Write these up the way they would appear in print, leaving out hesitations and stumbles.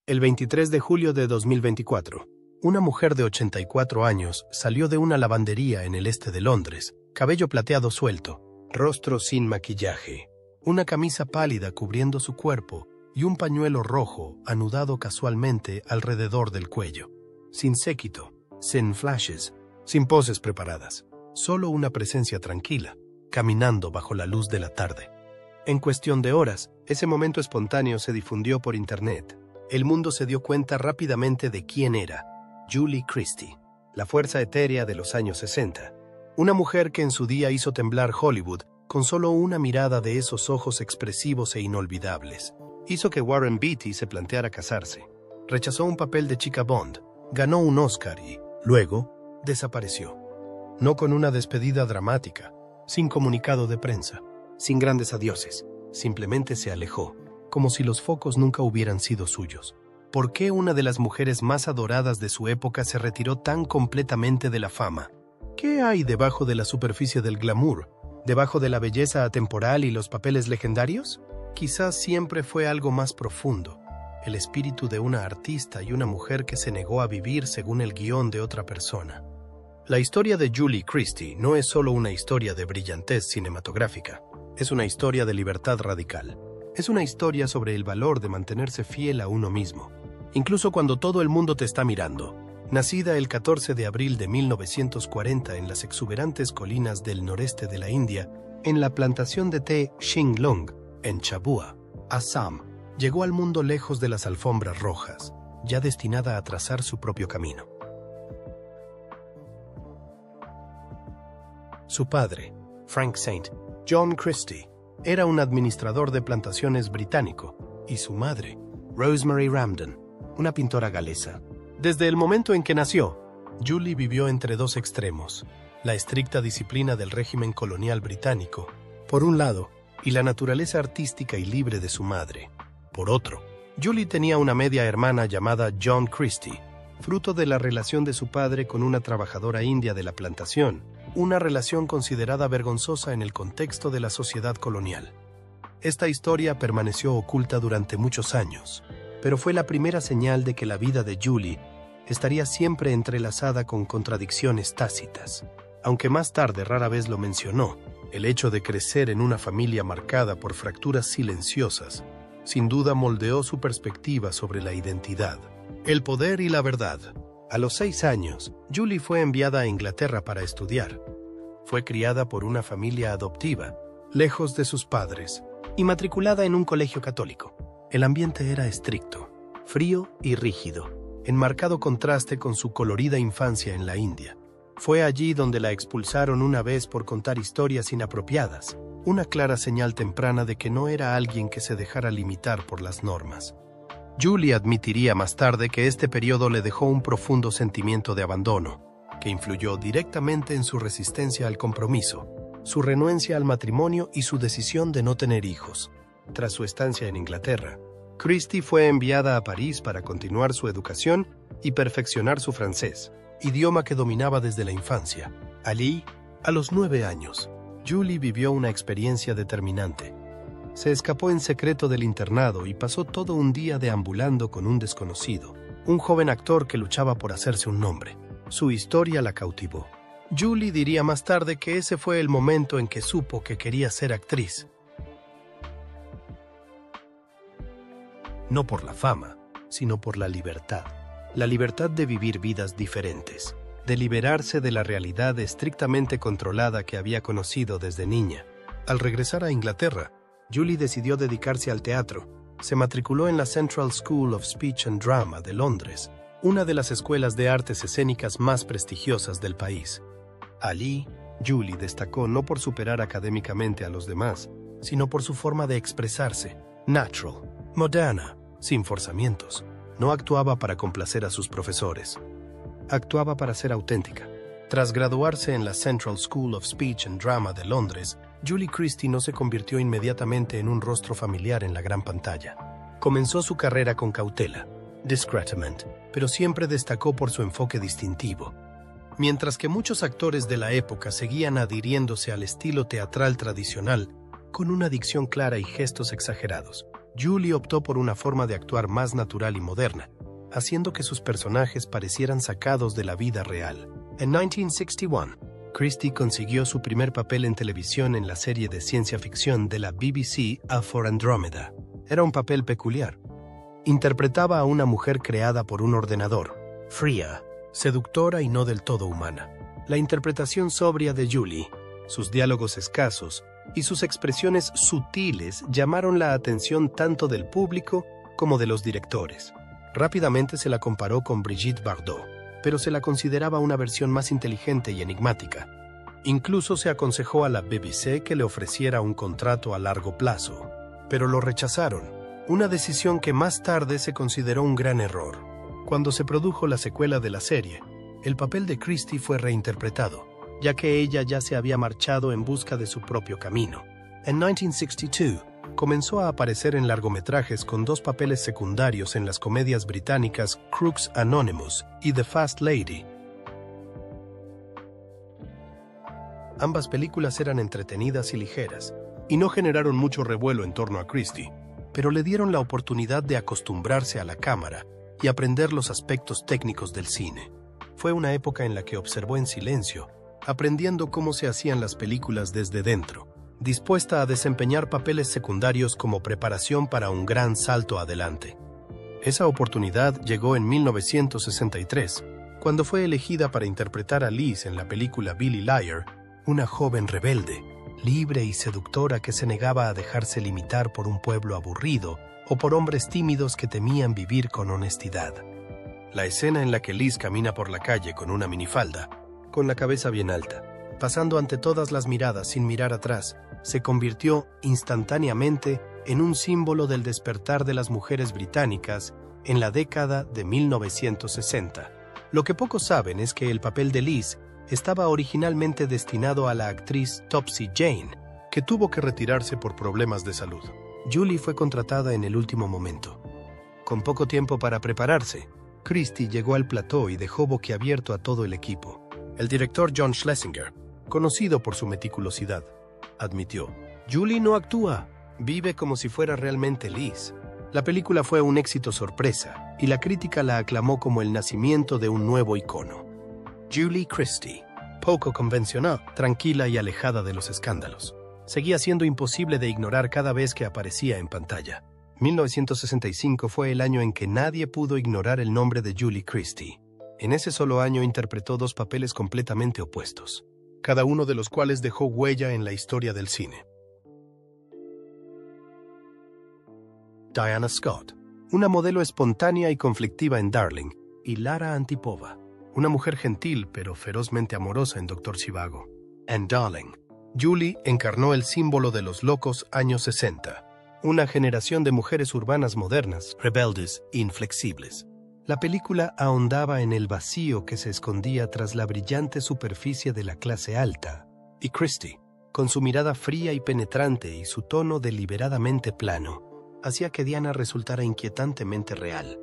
El 23 de julio de 2024, una mujer de 84 años salió de una lavandería en el este de Londres, cabello plateado suelto, rostro sin maquillaje, una camisa pálida cubriendo su cuerpo y un pañuelo rojo anudado casualmente alrededor del cuello. Sin séquito, sin flashes, sin poses preparadas, solo una presencia tranquila, caminando bajo la luz de la tarde. En cuestión de horas, ese momento espontáneo se difundió por internet. El mundo se dio cuenta rápidamente de quién era Julie Christie, la fuerza etérea de los años 60. Una mujer que en su día hizo temblar Hollywood con solo una mirada de esos ojos expresivos e inolvidables. Hizo que Warren Beatty se planteara casarse. Rechazó un papel de chica Bond, ganó un Oscar y, luego, desapareció. No con una despedida dramática, sin comunicado de prensa, sin grandes adioses, simplemente se alejó, como si los focos nunca hubieran sido suyos. ¿Por qué una de las mujeres más adoradas de su época se retiró tan completamente de la fama? ¿Qué hay debajo de la superficie del glamour? ¿Debajo de la belleza atemporal y los papeles legendarios? Quizás siempre fue algo más profundo, el espíritu de una artista y una mujer que se negó a vivir según el guión de otra persona. La historia de Julie Christie no es solo una historia de brillantez cinematográfica, es una historia de libertad radical. Es una historia sobre el valor de mantenerse fiel a uno mismo, incluso cuando todo el mundo te está mirando. Nacida el 14 de abril de 1940 en las exuberantes colinas del noreste de la India, en la plantación de té Shinglong, en Chabua, Assam, llegó al mundo lejos de las alfombras rojas, ya destinada a trazar su propio camino. Su padre, Frank St. John Christie, era un administrador de plantaciones británico, y su madre, Rosemary Ramsden, una pintora galesa. Desde el momento en que nació, Julie vivió entre dos extremos, la estricta disciplina del régimen colonial británico, por un lado, y la naturaleza artística y libre de su madre, por otro. Julie tenía una media hermana llamada John Christie, fruto de la relación de su padre con una trabajadora india de la plantación, una relación considerada vergonzosa en el contexto de la sociedad colonial. Esta historia permaneció oculta durante muchos años, pero fue la primera señal de que la vida de Julie estaría siempre entrelazada con contradicciones tácitas. Aunque más tarde rara vez lo mencionó, el hecho de crecer en una familia marcada por fracturas silenciosas, sin duda moldeó su perspectiva sobre la identidad, el poder y la verdad. A los 6 años, Julie fue enviada a Inglaterra para estudiar. Fue criada por una familia adoptiva, lejos de sus padres, y matriculada en un colegio católico. El ambiente era estricto, frío y rígido, en marcado contraste con su colorida infancia en la India. Fue allí donde la expulsaron una vez por contar historias inapropiadas, una clara señal temprana de que no era alguien que se dejara limitar por las normas. Julie admitiría más tarde que este periodo le dejó un profundo sentimiento de abandono, que influyó directamente en su resistencia al compromiso, su renuencia al matrimonio y su decisión de no tener hijos. Tras su estancia en Inglaterra, Christie fue enviada a París para continuar su educación y perfeccionar su francés, idioma que dominaba desde la infancia. Allí, a los 9 años, Julie vivió una experiencia determinante. Se escapó en secreto del internado y pasó todo un día deambulando con un desconocido, un joven actor que luchaba por hacerse un nombre. Su historia la cautivó. Julie diría más tarde que ese fue el momento en que supo que quería ser actriz. No por la fama, sino por la libertad. La libertad de vivir vidas diferentes, de liberarse de la realidad estrictamente controlada que había conocido desde niña. Al regresar a Inglaterra, Julie decidió dedicarse al teatro. Se matriculó en la Central School of Speech and Drama de Londres, una de las escuelas de artes escénicas más prestigiosas del país. Allí, Julie destacó no por superar académicamente a los demás, sino por su forma de expresarse, natural, moderna, sin forzamientos. No actuaba para complacer a sus profesores. Actuaba para ser auténtica. Tras graduarse en la Central School of Speech and Drama de Londres, Julie Christie no se convirtió inmediatamente en un rostro familiar en la gran pantalla. Comenzó su carrera con cautela, discretamente, pero siempre destacó por su enfoque distintivo. Mientras que muchos actores de la época seguían adhiriéndose al estilo teatral tradicional, con una dicción clara y gestos exagerados, Julie optó por una forma de actuar más natural y moderna, haciendo que sus personajes parecieran sacados de la vida real. En 1961, Christie consiguió su primer papel en televisión en la serie de ciencia ficción de la BBC A for Andromeda. Era un papel peculiar. Interpretaba a una mujer creada por un ordenador, fría, seductora y no del todo humana. La interpretación sobria de Julie, sus diálogos escasos y sus expresiones sutiles llamaron la atención tanto del público como de los directores. Rápidamente se la comparó con Brigitte Bardot, pero se la consideraba una versión más inteligente y enigmática. Incluso se aconsejó a la BBC que le ofreciera un contrato a largo plazo, pero lo rechazaron, una decisión que más tarde se consideró un gran error. Cuando se produjo la secuela de la serie, el papel de Christie fue reinterpretado, ya que ella ya se había marchado en busca de su propio camino. En 1962, comenzó a aparecer en largometrajes con 2 papeles secundarios en las comedias británicas Crooks Anonymous y The Fast Lady. Ambas películas eran entretenidas y ligeras, y no generaron mucho revuelo en torno a Christie, pero le dieron la oportunidad de acostumbrarse a la cámara y aprender los aspectos técnicos del cine. Fue una época en la que observó en silencio, aprendiendo cómo se hacían las películas desde dentro, dispuesta a desempeñar papeles secundarios como preparación para un gran salto adelante. Esa oportunidad llegó en 1963, cuando fue elegida para interpretar a Liz en la película Billy Liar, una joven rebelde, libre y seductora que se negaba a dejarse limitar por un pueblo aburrido o por hombres tímidos que temían vivir con honestidad. La escena en la que Liz camina por la calle con una minifalda, con la cabeza bien alta, pasando ante todas las miradas sin mirar atrás, se convirtió instantáneamente en un símbolo del despertar de las mujeres británicas en la década de 1960. Lo que pocos saben es que el papel de Liz estaba originalmente destinado a la actriz Topsy Jane, que tuvo que retirarse por problemas de salud. Julie fue contratada en el último momento. Con poco tiempo para prepararse, Christie llegó al plató y dejó boquiabierto a todo el equipo. El director John Schlesinger, conocido por su meticulosidad, admitió: «Julie no actúa, vive como si fuera realmente Liz». La película fue un éxito sorpresa y la crítica la aclamó como el nacimiento de un nuevo icono. Julie Christie, poco convencional, tranquila y alejada de los escándalos, seguía siendo imposible de ignorar cada vez que aparecía en pantalla. 1965 fue el año en que nadie pudo ignorar el nombre de Julie Christie. En ese solo año interpretó 2 papeles completamente opuestos, cada uno de los cuales dejó huella en la historia del cine. Diana Scott, una modelo espontánea y conflictiva en Darling, y Lara Antipova, una mujer gentil pero ferozmente amorosa en Dr. Zhivago. En Darling, Julie encarnó el símbolo de los locos años 60, una generación de mujeres urbanas modernas, rebeldes e inflexibles. La película ahondaba en el vacío que se escondía tras la brillante superficie de la clase alta, y Christie, con su mirada fría y penetrante y su tono deliberadamente plano, hacía que Diana resultara inquietantemente real.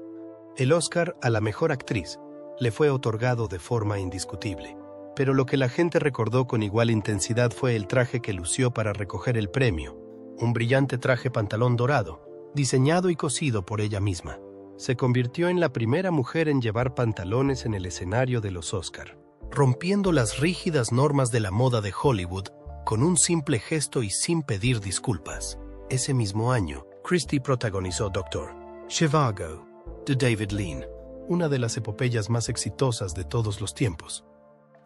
El Oscar a la mejor actriz le fue otorgado de forma indiscutible, pero lo que la gente recordó con igual intensidad fue el traje que lució para recoger el premio, un brillante traje pantalón dorado, diseñado y cosido por ella misma. Se convirtió en la primera mujer en llevar pantalones en el escenario de los Oscar, rompiendo las rígidas normas de la moda de Hollywood con un simple gesto y sin pedir disculpas. Ese mismo año, Christie protagonizó Dr. Zhivago, de David Lean, una de las epopeyas más exitosas de todos los tiempos.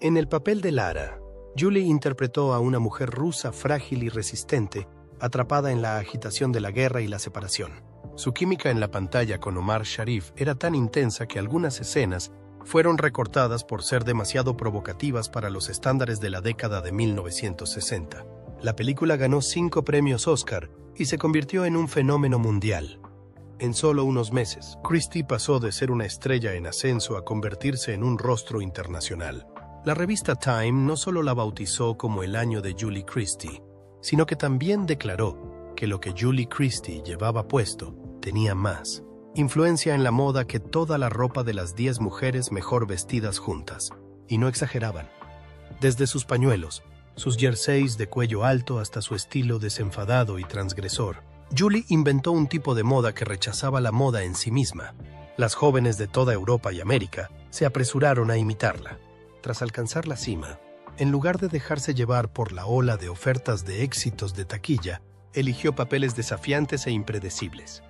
En el papel de Lara, Julie interpretó a una mujer rusa frágil y resistente, atrapada en la agitación de la guerra y la separación. Su química en la pantalla con Omar Sharif era tan intensa que algunas escenas fueron recortadas por ser demasiado provocativas para los estándares de la década de 1960. La película ganó 5 premios Oscar y se convirtió en un fenómeno mundial. En solo unos meses, Christie pasó de ser una estrella en ascenso a convertirse en un rostro internacional. La revista Time no solo la bautizó como el año de Julie Christie, sino que también declaró que lo que Julie Christie llevaba puesto tenía más influencia en la moda que toda la ropa de las 10 mujeres mejor vestidas juntas, y no exageraban. Desde sus pañuelos, sus jerseys de cuello alto hasta su estilo desenfadado y transgresor, Julie inventó un tipo de moda que rechazaba la moda en sí misma. Las jóvenes de toda Europa y América se apresuraron a imitarla. Tras alcanzar la cima, en lugar de dejarse llevar por la ola de ofertas de éxitos de taquilla, eligió papeles desafiantes e impredecibles.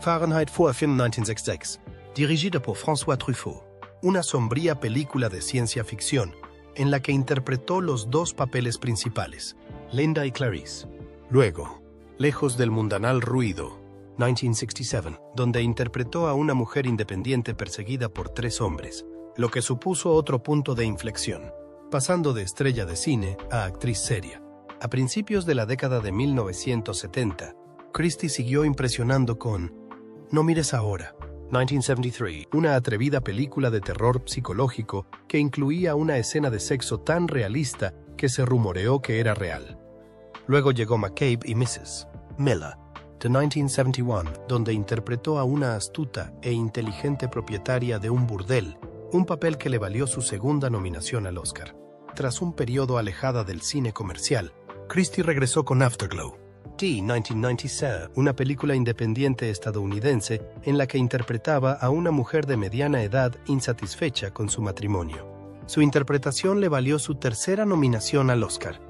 Fahrenheit 4 1966, dirigida por François Truffaut, una sombría película de ciencia ficción en la que interpretó los dos papeles principales, Linda y Clarice. Luego, Lejos del mundanal ruido, 1967, donde interpretó a una mujer independiente perseguida por 3 hombres, lo que supuso otro punto de inflexión, pasando de estrella de cine a actriz seria. A principios de la década de 1970, Christie siguió impresionando con No mires ahora, 1973, una atrevida película de terror psicológico que incluía una escena de sexo tan realista que se rumoreó que era real. Luego llegó McCabe y Mrs. Miller, de 1971, donde interpretó a una astuta e inteligente propietaria de un burdel, un papel que le valió su segunda nominación al Oscar. Tras un periodo alejada del cine comercial, Christie regresó con Afterglow, 1997, una película independiente estadounidense en la que interpretaba a una mujer de mediana edad insatisfecha con su matrimonio. Su interpretación le valió su tercera nominación al Oscar.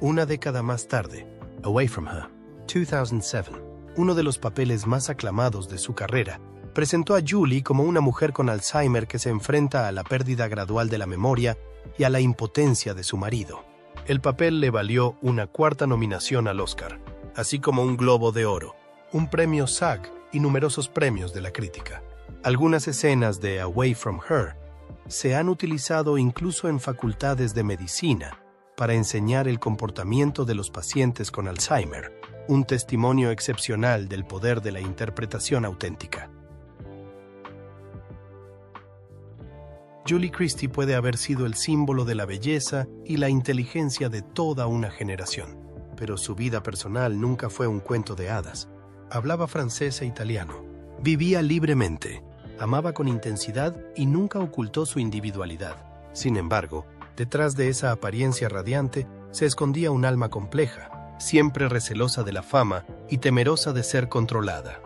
Una década más tarde, Away From Her, 2007, uno de los papeles más aclamados de su carrera, presentó a Julie como una mujer con Alzheimer que se enfrenta a la pérdida gradual de la memoria y a la impotencia de su marido. El papel le valió una cuarta nominación al Oscar, así como un Globo de Oro, un premio SAG y numerosos premios de la crítica. Algunas escenas de Away From Her se han utilizado incluso en facultades de medicina para enseñar el comportamiento de los pacientes con Alzheimer, un testimonio excepcional del poder de la interpretación auténtica. Julie Christie puede haber sido el símbolo de la belleza y la inteligencia de toda una generación, pero su vida personal nunca fue un cuento de hadas. Hablaba francés e italiano, vivía libremente, amaba con intensidad y nunca ocultó su individualidad. Sin embargo, detrás de esa apariencia radiante se escondía un alma compleja, siempre recelosa de la fama y temerosa de ser controlada.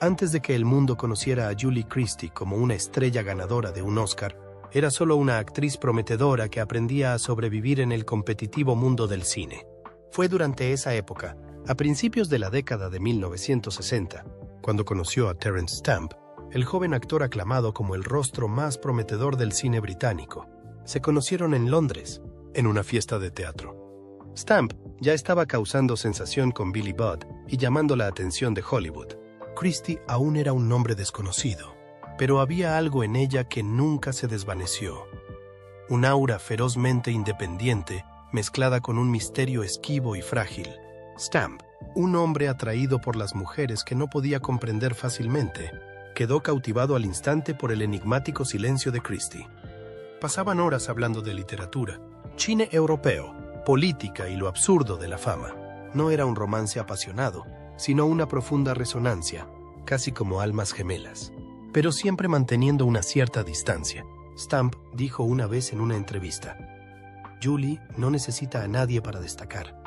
Antes de que el mundo conociera a Julie Christie como una estrella ganadora de un Oscar, era solo una actriz prometedora que aprendía a sobrevivir en el competitivo mundo del cine. Fue durante esa época, a principios de la década de 1960, cuando conoció a Terence Stamp, el joven actor aclamado como el rostro más prometedor del cine británico. Se conocieron en Londres, en una fiesta de teatro. Stamp ya estaba causando sensación con Billy Budd y llamando la atención de Hollywood. Christie aún era un nombre desconocido, pero había algo en ella que nunca se desvaneció. Un aura ferozmente independiente mezclada con un misterio esquivo y frágil. Stamp, un hombre atraído por las mujeres que no podía comprender fácilmente, quedó cautivado al instante por el enigmático silencio de Christie. Pasaban horas hablando de literatura, cine europeo, política y lo absurdo de la fama. No era un romance apasionado, sino una profunda resonancia, casi como almas gemelas, pero siempre manteniendo una cierta distancia. Stamp dijo una vez en una entrevista: Julie no necesita a nadie para destacar.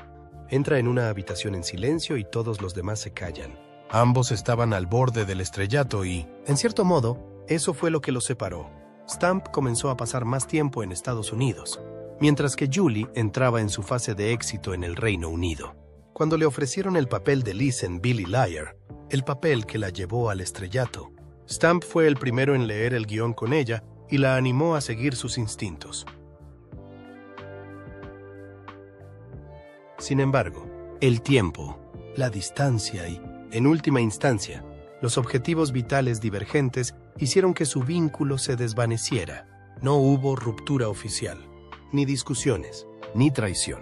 Entra en una habitación en silencio y todos los demás se callan. Ambos estaban al borde del estrellato y, en cierto modo, eso fue lo que los separó. Stamp comenzó a pasar más tiempo en Estados Unidos, mientras que Julie entraba en su fase de éxito en el Reino Unido. Cuando le ofrecieron el papel de Liz en Billy Liar, el papel que la llevó al estrellato, Stamp fue el primero en leer el guión con ella y la animó a seguir sus instintos. Sin embargo, el tiempo, la distancia y, en última instancia, los objetivos vitales divergentes hicieron que su vínculo se desvaneciera. No hubo ruptura oficial, ni discusiones, ni traición.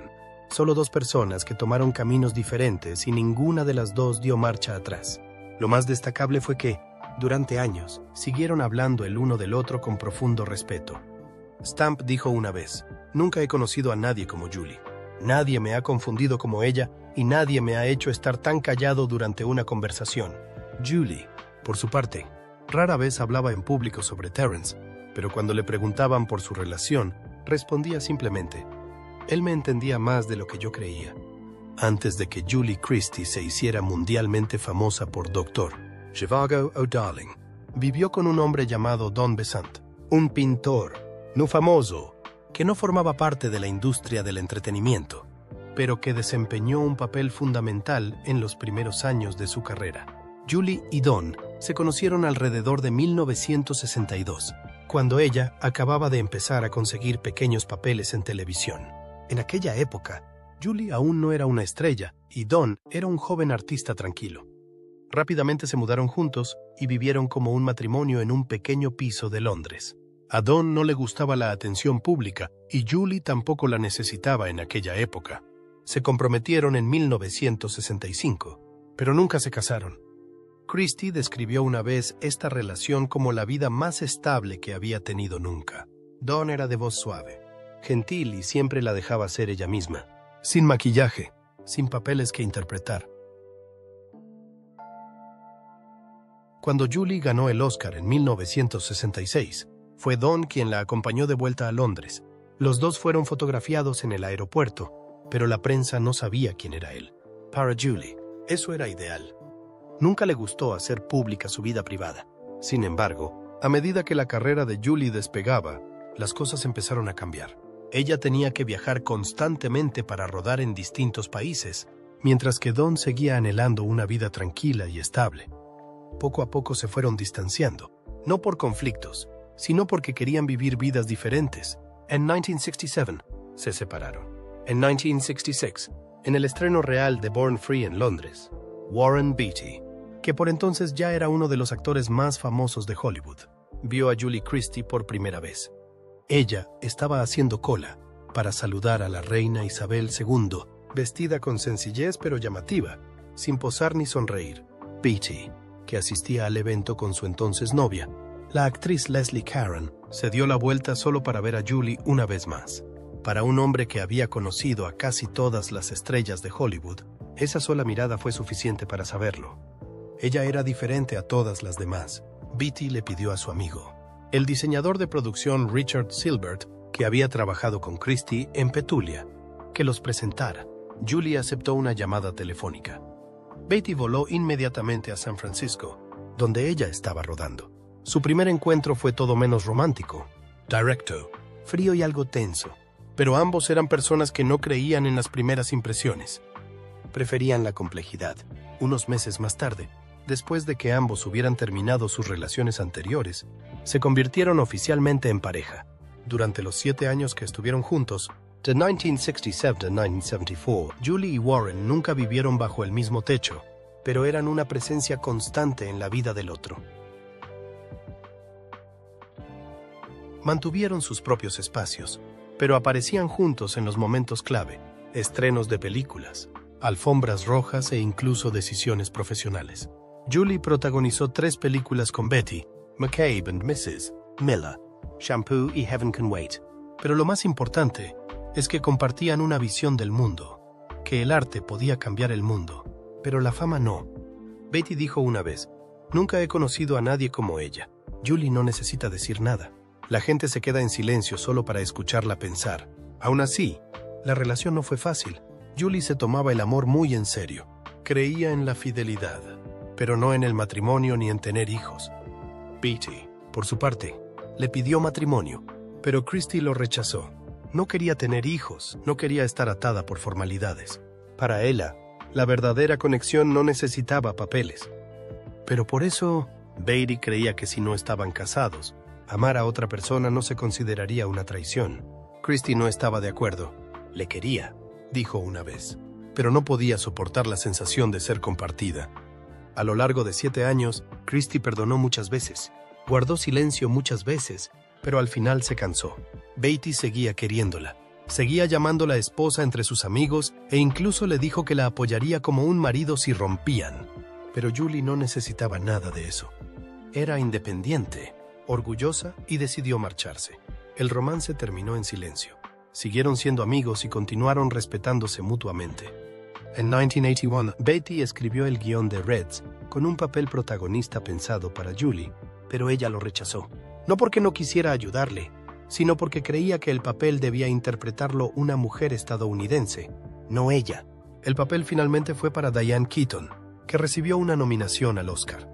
Solo dos personas que tomaron caminos diferentes y ninguna de las dos dio marcha atrás. Lo más destacable fue que, durante años, siguieron hablando el uno del otro con profundo respeto. Stamp dijo una vez: «Nunca he conocido a nadie como Julie. Nadie me ha confundido como ella y nadie me ha hecho estar tan callado durante una conversación». Julie, por su parte, rara vez hablaba en público sobre Terence, pero cuando le preguntaban por su relación, respondía simplemente: «Él me entendía más de lo que yo creía». antes de que Julie Christie se hiciera mundialmente famosa por Dr. Zhivago O'Darling. Vivió con un hombre llamado Don Besant, un pintor, no famoso, que no formaba parte de la industria del entretenimiento, pero que desempeñó un papel fundamental en los primeros años de su carrera. Julie y Don se conocieron alrededor de 1962, cuando ella acababa de empezar a conseguir pequeños papeles en televisión. En aquella época, Julie aún no era una estrella y Don era un joven artista tranquilo. Rápidamente se mudaron juntos y vivieron como un matrimonio en un pequeño piso de Londres. A Don no le gustaba la atención pública y Julie tampoco la necesitaba en aquella época. Se comprometieron en 1965, pero nunca se casaron. Christie describió una vez esta relación como la vida más estable que había tenido nunca. Don era de voz suave, gentil y siempre la dejaba ser ella misma, sin maquillaje, sin papeles que interpretar. Cuando Julie ganó el Oscar en 1966, fue Don quien la acompañó de vuelta a Londres. Los dos fueron fotografiados en el aeropuerto, pero la prensa no sabía quién era él. Para Julie, eso era ideal. Nunca le gustó hacer pública su vida privada. Sin embargo, a medida que la carrera de Julie despegaba, las cosas empezaron a cambiar. Ella tenía que viajar constantemente para rodar en distintos países, mientras que Don seguía anhelando una vida tranquila y estable. Poco a poco se fueron distanciando, no por conflictos, sino porque querían vivir vidas diferentes. En 1967, se separaron. En 1966, en el estreno real de Born Free en Londres, Warren Beatty, que por entonces ya era uno de los actores más famosos de Hollywood, vio a Julie Christie por primera vez. Ella estaba haciendo cola para saludar a la reina Isabel II, vestida con sencillez pero llamativa, sin posar ni sonreír. Beatty, que asistía al evento con su entonces novia, la actriz Leslie Caron, se dio la vuelta solo para ver a Julie una vez más. Para un hombre que había conocido a casi todas las estrellas de Hollywood, esa sola mirada fue suficiente para saberlo. Ella era diferente a todas las demás. Beatty le pidió a su amigo, el diseñador de producción Richard Silbert, que había trabajado con Christie en Petulia, que los presentara. Julie aceptó una llamada telefónica. Beatty voló inmediatamente a San Francisco, donde ella estaba rodando. Su primer encuentro fue todo menos romántico, directo, frío y algo tenso, pero ambos eran personas que no creían en las primeras impresiones. Preferían la complejidad. Unos meses más tarde, después de que ambos hubieran terminado sus relaciones anteriores, se convirtieron oficialmente en pareja. Durante los 7 años que estuvieron juntos, de 1967 a 1974, Julie y Warren nunca vivieron bajo el mismo techo, pero eran una presencia constante en la vida del otro. Mantuvieron sus propios espacios, pero aparecían juntos en los momentos clave, estrenos de películas, alfombras rojas e incluso decisiones profesionales. Julie protagonizó 3 películas con Betty, McCabe and Mrs. Miller, Shampoo y Heaven Can Wait. Pero lo más importante es que compartían una visión del mundo, que el arte podía cambiar el mundo, pero la fama no. Betty dijo una vez, «Nunca he conocido a nadie como ella. Julie no necesita decir nada. La gente se queda en silencio solo para escucharla pensar». Aún así, la relación no fue fácil. Julie se tomaba el amor muy en serio. Creía en la fidelidad, pero no en el matrimonio ni en tener hijos. Beatty, por su parte, le pidió matrimonio, pero Christie lo rechazó. No quería tener hijos, no quería estar atada por formalidades. Para ella, la verdadera conexión no necesitaba papeles. Pero por eso, Beatty creía que si no estaban casados, amar a otra persona no se consideraría una traición. Christie no estaba de acuerdo. Le quería, dijo una vez, pero no podía soportar la sensación de ser compartida. A lo largo de 7 años, Christie perdonó muchas veces, guardó silencio muchas veces, pero al final se cansó. Beatty seguía queriéndola, seguía llamándola esposa entre sus amigos e incluso le dijo que la apoyaría como un marido si rompían. Pero Julie no necesitaba nada de eso. Era independiente, orgullosa y decidió marcharse. El romance terminó en silencio. Siguieron siendo amigos y continuaron respetándose mutuamente. En 1981, Beatty escribió el guión de Reds con un papel protagonista pensado para Julie, pero ella lo rechazó. No porque no quisiera ayudarle, sino porque creía que el papel debía interpretarlo una mujer estadounidense, no ella. El papel finalmente fue para Diane Keaton, que recibió una nominación al Oscar.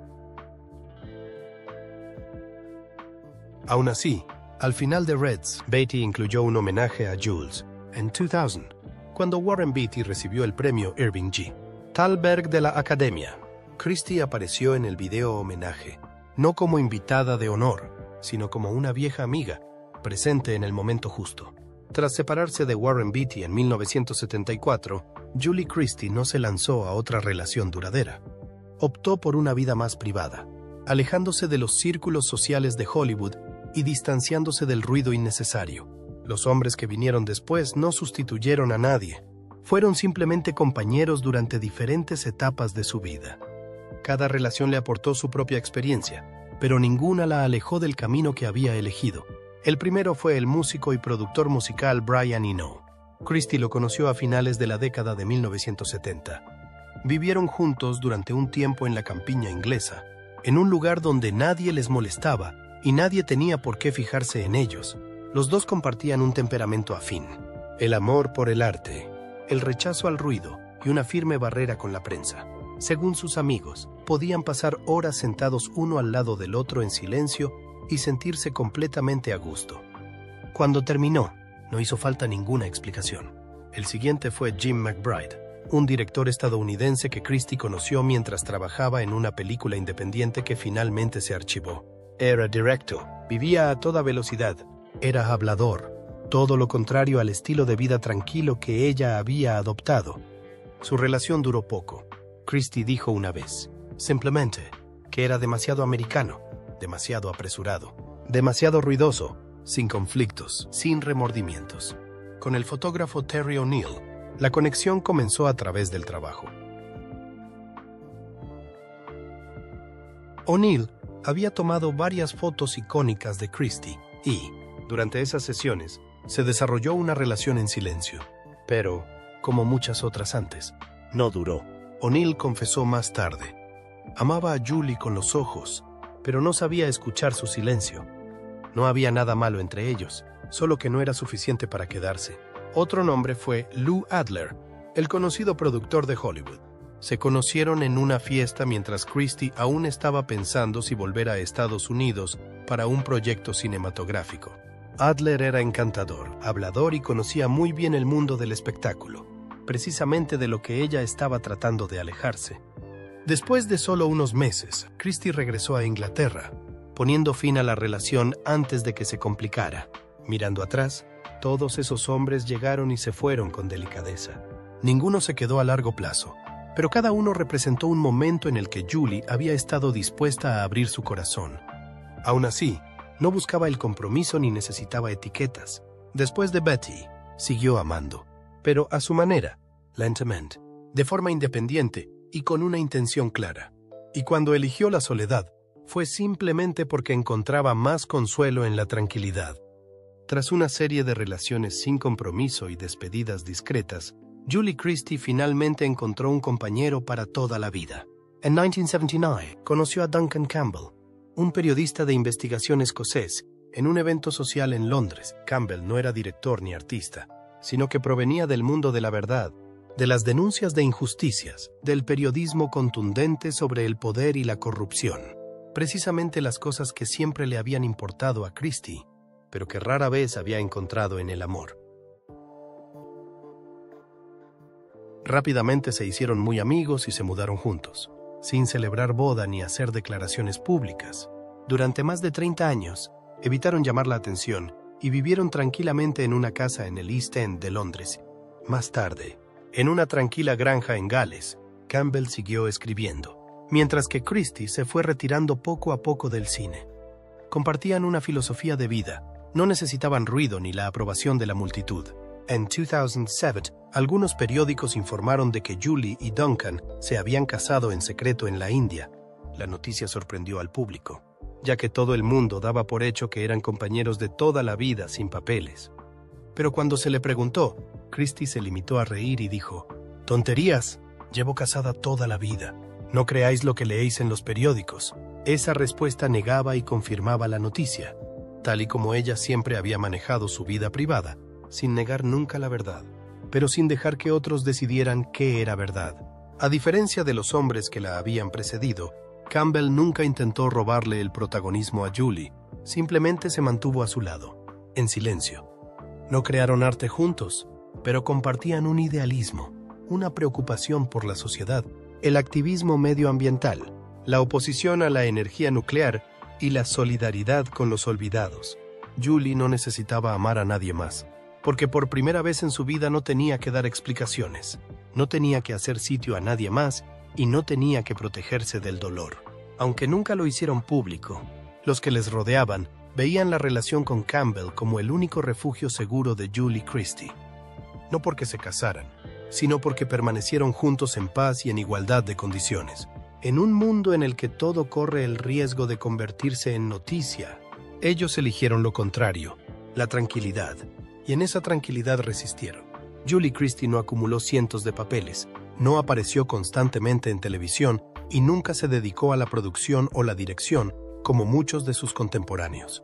Aún así, al final de Reds, Beatty incluyó un homenaje a Jules en 2000, cuando Warren Beatty recibió el premio Irving G. Thalberg de la Academia. Christie apareció en el video homenaje, no como invitada de honor, sino como una vieja amiga, presente en el momento justo. Tras separarse de Warren Beatty en 1974, Julie Christie no se lanzó a otra relación duradera. Optó por una vida más privada, alejándose de los círculos sociales de Hollywood y distanciándose del ruido innecesario. Los hombres que vinieron después no sustituyeron a nadie. Fueron simplemente compañeros durante diferentes etapas de su vida. Cada relación le aportó su propia experiencia, pero ninguna la alejó del camino que había elegido. El primero fue el músico y productor musical Brian Eno. Christie lo conoció a finales de la década de 1970. Vivieron juntos durante un tiempo en la campiña inglesa, en un lugar donde nadie les molestaba y nadie tenía por qué fijarse en ellos. Los dos compartían un temperamento afín: el amor por el arte, el rechazo al ruido y una firme barrera con la prensa. Según sus amigos, podían pasar horas sentados uno al lado del otro en silencio y sentirse completamente a gusto. Cuando terminó, no hizo falta ninguna explicación. El siguiente fue Jim McBride, un director estadounidense que Christie conoció mientras trabajaba en una película independiente que finalmente se archivó. Era directo, vivía a toda velocidad, era hablador, todo lo contrario al estilo de vida tranquilo que ella había adoptado. Su relación duró poco. Christie dijo una vez, simplemente, que era demasiado americano, demasiado apresurado, demasiado ruidoso, sin conflictos, sin remordimientos. Con el fotógrafo Terry O'Neill, la conexión comenzó a través del trabajo. O'Neill había tomado varias fotos icónicas de Christie y, durante esas sesiones, se desarrolló una relación en silencio. Pero, como muchas otras antes, no duró. O'Neill confesó más tarde: amaba a Julie con los ojos, pero no sabía escuchar su silencio. No había nada malo entre ellos, solo que no era suficiente para quedarse. Otro nombre fue Lou Adler, el conocido productor de Hollywood. Se conocieron en una fiesta mientras Christie aún estaba pensando si volver a Estados Unidos para un proyecto cinematográfico. Adler era encantador, hablador y conocía muy bien el mundo del espectáculo, precisamente de lo que ella estaba tratando de alejarse. Después de solo unos meses, Christie regresó a Inglaterra, poniendo fin a la relación antes de que se complicara. Mirando atrás, todos esos hombres llegaron y se fueron con delicadeza. Ninguno se quedó a largo plazo, pero cada uno representó un momento en el que Julie había estado dispuesta a abrir su corazón. Aún así, no buscaba el compromiso ni necesitaba etiquetas. Después de Betty, siguió amando, pero a su manera, lentamente, de forma independiente y con una intención clara. Y cuando eligió la soledad, fue simplemente porque encontraba más consuelo en la tranquilidad. Tras una serie de relaciones sin compromiso y despedidas discretas, Julie Christie finalmente encontró un compañero para toda la vida. En 1979, conoció a Duncan Campbell, un periodista de investigación escocés, en un evento social en Londres. Campbell no era director ni artista, sino que provenía del mundo de la verdad, de las denuncias de injusticias, del periodismo contundente sobre el poder y la corrupción. Precisamente las cosas que siempre le habían importado a Christie, pero que rara vez había encontrado en el amor. Rápidamente se hicieron muy amigos y se mudaron juntos, sin celebrar boda ni hacer declaraciones públicas. Durante más de 30 años, evitaron llamar la atención y vivieron tranquilamente en una casa en el East End de Londres. Más tarde, en una tranquila granja en Gales, Campbell siguió escribiendo, mientras que Christie se fue retirando poco a poco del cine. Compartían una filosofía de vida, no necesitaban ruido ni la aprobación de la multitud. En 2007, algunos periódicos informaron de que Julie y Duncan se habían casado en secreto en la India. La noticia sorprendió al público, ya que todo el mundo daba por hecho que eran compañeros de toda la vida sin papeles. Pero cuando se le preguntó, Christie se limitó a reír y dijo: «Tonterías, llevo casada toda la vida. No creáis lo que leéis en los periódicos». Esa respuesta negaba y confirmaba la noticia, tal y como ella siempre había manejado su vida privada, sin negar nunca la verdad. pero sin dejar que otros decidieran qué era verdad. A diferencia de los hombres que la habían precedido, Campbell nunca intentó robarle el protagonismo a Julie, simplemente se mantuvo a su lado, en silencio. No crearon arte juntos, pero compartían un idealismo, una preocupación por la sociedad, el activismo medioambiental, la oposición a la energía nuclear y la solidaridad con los olvidados. Julie no necesitaba amar a nadie más, porque por primera vez en su vida no tenía que dar explicaciones, no tenía que hacer sitio a nadie más y no tenía que protegerse del dolor. Aunque nunca lo hicieron público, los que les rodeaban veían la relación con Campbell como el único refugio seguro de Julie Christie. No porque se casaran, sino porque permanecieron juntos en paz y en igualdad de condiciones. En un mundo en el que todo corre el riesgo de convertirse en noticia, ellos eligieron lo contrario, la tranquilidad, y en esa tranquilidad resistieron. Julie Christie no acumuló cientos de papeles, no apareció constantemente en televisión y nunca se dedicó a la producción o la dirección como muchos de sus contemporáneos.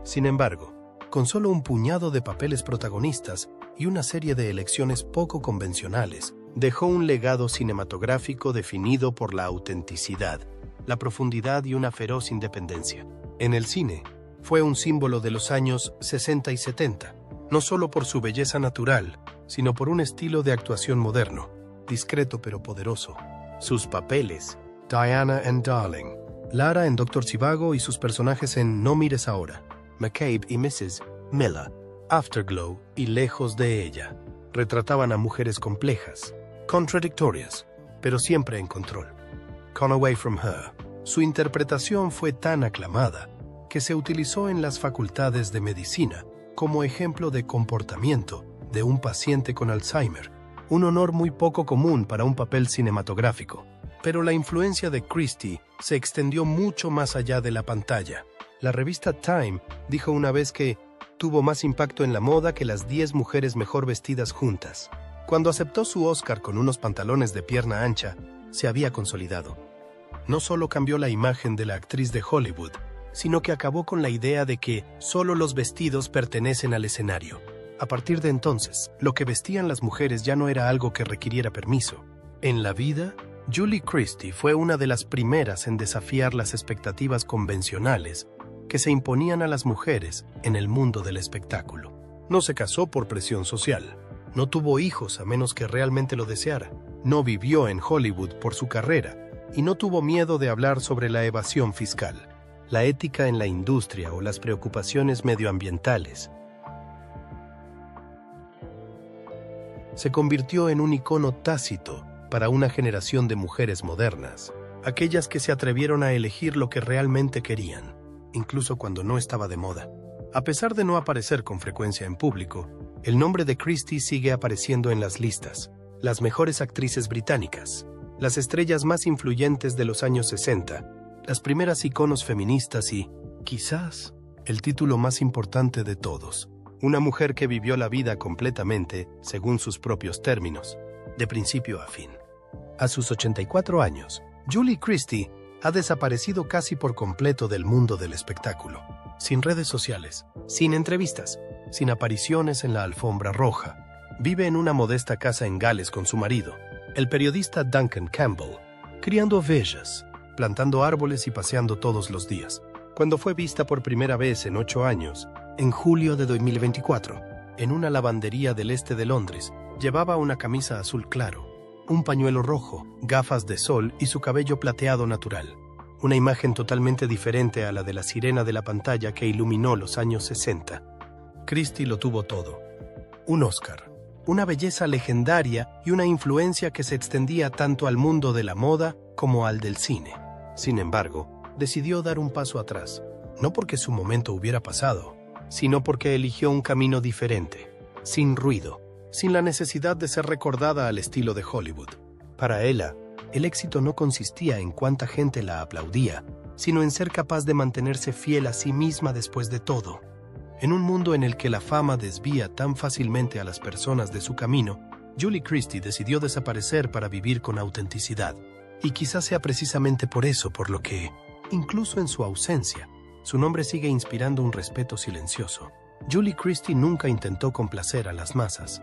Sin embargo, con solo un puñado de papeles protagonistas y una serie de elecciones poco convencionales, dejó un legado cinematográfico definido por la autenticidad, la profundidad y una feroz independencia. En el cine, fue un símbolo de los años 60 y 70, no solo por su belleza natural, sino por un estilo de actuación moderno, discreto pero poderoso. Sus papeles, Diana en Darling, Lara en Dr. Zhivago y sus personajes en No mires ahora, McCabe y Mrs. Miller, Afterglow y Lejos de ella, retrataban a mujeres complejas, contradictorias, pero siempre en control. Gone Away from Her. Su interpretación fue tan aclamada que se utilizó en las facultades de medicina como ejemplo de comportamiento de un paciente con Alzheimer, un honor muy poco común para un papel cinematográfico. Pero la influencia de Christie se extendió mucho más allá de la pantalla. La revista Time dijo una vez que tuvo más impacto en la moda que las 10 mujeres mejor vestidas juntas. Cuando aceptó su Oscar con unos pantalones de pierna ancha, se había consolidado. No solo cambió la imagen de la actriz de Hollywood, sino que acabó con la idea de que solo los vestidos pertenecen al escenario. A partir de entonces, lo que vestían las mujeres ya no era algo que requiriera permiso. En la vida, Julie Christie fue una de las primeras en desafiar las expectativas convencionales que se imponían a las mujeres en el mundo del espectáculo. No se casó por presión social, no tuvo hijos a menos que realmente lo deseara, no vivió en Hollywood por su carrera y no tuvo miedo de hablar sobre la evasión fiscal, la ética en la industria o las preocupaciones medioambientales. Se convirtió en un icono tácito para una generación de mujeres modernas, aquellas que se atrevieron a elegir lo que realmente querían, incluso cuando no estaba de moda. A pesar de no aparecer con frecuencia en público, el nombre de Christie sigue apareciendo en las listas. Las mejores actrices británicas, las estrellas más influyentes de los años 60, las primeras iconos feministas y, quizás, el título más importante de todos, una mujer que vivió la vida completamente según sus propios términos, de principio a fin. A sus 84 años, Julie Christie ha desaparecido casi por completo del mundo del espectáculo, sin redes sociales, sin entrevistas, sin apariciones en la alfombra roja. Vive en una modesta casa en Gales con su marido, el periodista Duncan Campbell, criando ovejas, plantando árboles y paseando todos los días. Cuando fue vista por primera vez en 8 años, en julio de 2024, en una lavandería del este de Londres, llevaba una camisa azul claro, un pañuelo rojo, gafas de sol y su cabello plateado natural. Una imagen totalmente diferente a la de la sirena de la pantalla que iluminó los años 60. Christie lo tuvo todo. Un Oscar, una belleza legendaria y una influencia que se extendía tanto al mundo de la moda como al del cine. Sin embargo, decidió dar un paso atrás, no porque su momento hubiera pasado, sino porque eligió un camino diferente, sin ruido, sin la necesidad de ser recordada al estilo de Hollywood. Para ella, el éxito no consistía en cuánta gente la aplaudía, sino en ser capaz de mantenerse fiel a sí misma después de todo. En un mundo en el que la fama desvía tan fácilmente a las personas de su camino, Julie Christie decidió desaparecer para vivir con autenticidad. Y quizás sea precisamente por eso por lo que, incluso en su ausencia, su nombre sigue inspirando un respeto silencioso. Julie Christie nunca intentó complacer a las masas.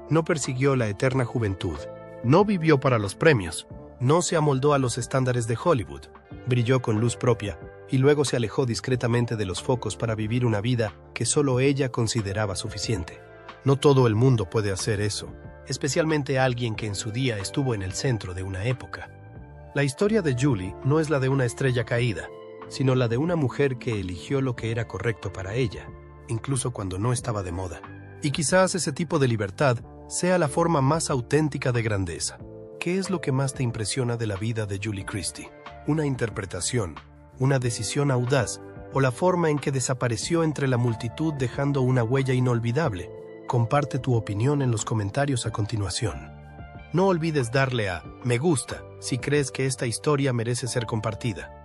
No persiguió la eterna juventud, no vivió para los premios, no se amoldó a los estándares de Hollywood, brilló con luz propia y luego se alejó discretamente de los focos para vivir una vida que solo ella consideraba suficiente. No todo el mundo puede hacer eso, especialmente alguien que en su día estuvo en el centro de una época. La historia de Julie no es la de una estrella caída, sino la de una mujer que eligió lo que era correcto para ella, incluso cuando no estaba de moda. Y quizás ese tipo de libertad sea la forma más auténtica de grandeza. ¿Qué es lo que más te impresiona de la vida de Julie Christie? ¿Una interpretación, una decisión audaz o la forma en que desapareció entre la multitud dejando una huella inolvidable? Comparte tu opinión en los comentarios a continuación. No olvides darle a me gusta si crees que esta historia merece ser compartida.